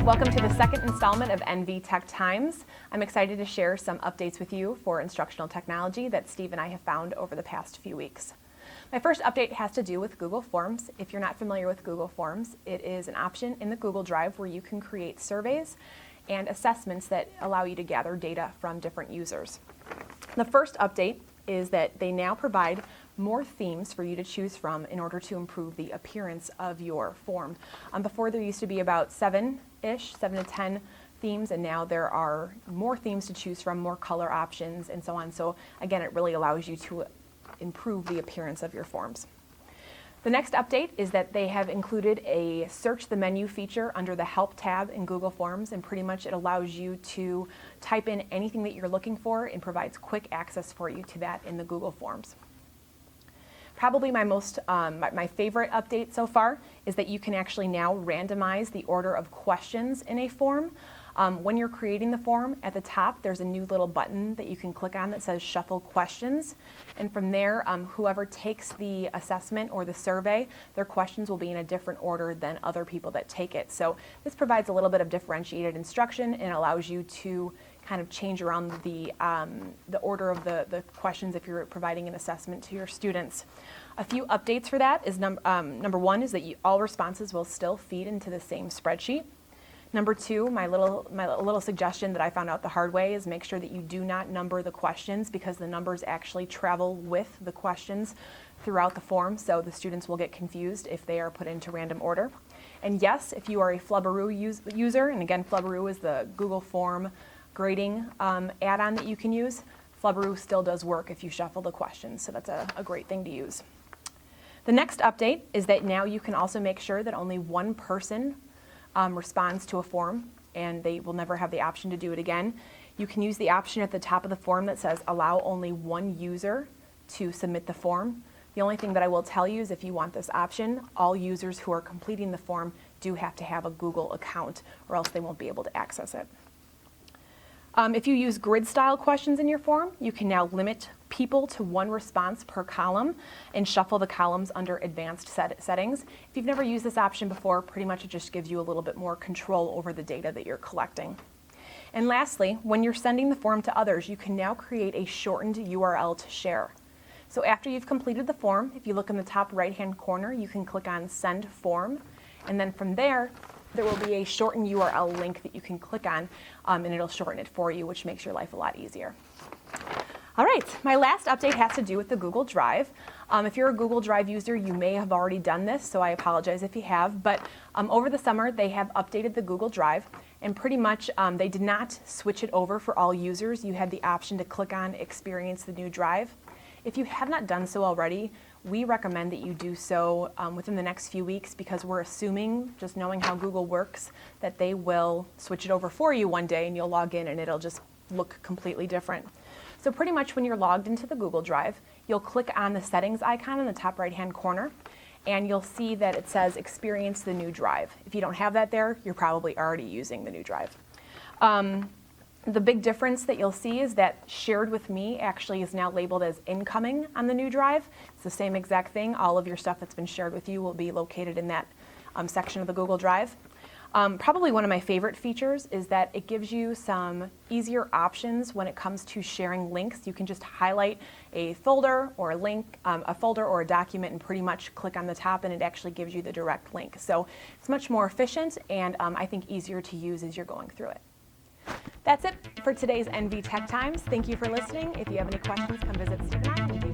Welcome to the second installment of NV Tech Times. I'm excited to share some updates with you for instructional technology that Steve and I have found over the past few weeks. My first update has to do with Google Forms. If you're not familiar with Google Forms, it is an option in the Google Drive where you can create surveys and assessments that allow you to gather data from different users. The first update is that they now provide more themes for you to choose from in order to improve the appearance of your form. Before there used to be about 7 to 10 themes, and now there are more themes to choose from, more color options, and so on. So again, it really allows you to improve the appearance of your forms. The next update is that they have included a search the menu feature under the Help tab in Google Forms, and pretty much it allows you to type in anything that you're looking for and provides quick access for you to that in the Google Forms. Probably my favorite update so far is that you can actually now randomize the order of questions in a form. When you're creating the form, at the top there's a new little button that you can click on that says Shuffle Questions, and from there whoever takes the assessment or the survey, their questions will be in a different order than other people that take it. So this provides a little bit of differentiated instruction and allows you to kind of change around the order of the questions if you're providing an assessment to your students. A few updates for that is number one is that all responses will still feed into the same spreadsheet. Number two, my little suggestion that I found out the hard way is make sure that you do not number the questions, because the numbers actually travel with the questions throughout the form, so the students will get confused if they are put into random order. And yes, if you are a Flubberoo user, and again, Flubberoo is the Google Form grading add-on that you can use, Flubberoo still does work if you shuffle the questions, so that's a great thing to use. The next update is that now you can also make sure that only one person responds to a form, and they will never have the option to do it again. You can use the option at the top of the form that says allow only one user to submit the form. The only thing that I will tell you is if you want this option, all users who are completing the form do have to have a Google account, or else they won't be able to access it. If you use grid style questions in your form, you can now limit people to one response per column and shuffle the columns under advanced settings. If you've never used this option before, pretty much it just gives you a little bit more control over the data that you're collecting. And lastly, when you're sending the form to others, you can now create a shortened URL to share. So after you've completed the form, if you look in the top right-hand corner, you can click on Send Form, and then from there will be a shortened URL link that you can click on, and it'll shorten it for you, which makes your life a lot easier. All right, my last update has to do with the Google Drive. If you're a Google Drive user, you may have already done this, so I apologize if you have, but over the summer they have updated the Google Drive, and pretty much they did not switch it over for all users. You had the option to click on Experience the New Drive. If you have not done so already, we recommend that you do so within the next few weeks, because we're assuming, just knowing how Google works, that they will switch it over for you one day and you'll log in and it'll just look completely different. So pretty much when you're logged into the Google Drive, you'll click on the settings icon in the top right-hand corner, and you'll see that it says Experience the New Drive. If you don't have that there, you're probably already using the new drive. The big difference that you'll see is that Shared with Me actually is now labeled as incoming on the new drive. It's the same exact thing. All of your stuff that's been shared with you will be located in that section of the Google Drive. Probably one of my favorite features is that it gives you some easier options when it comes to sharing links. You can just highlight a folder or a link, a folder or a document, and pretty much click on the top, and it actually gives you the direct link. So it's much more efficient and I think easier to use as you're going through it. That's it for today's NV Tech Times. Thank you for listening. If you have any questions, come visit Steve and I.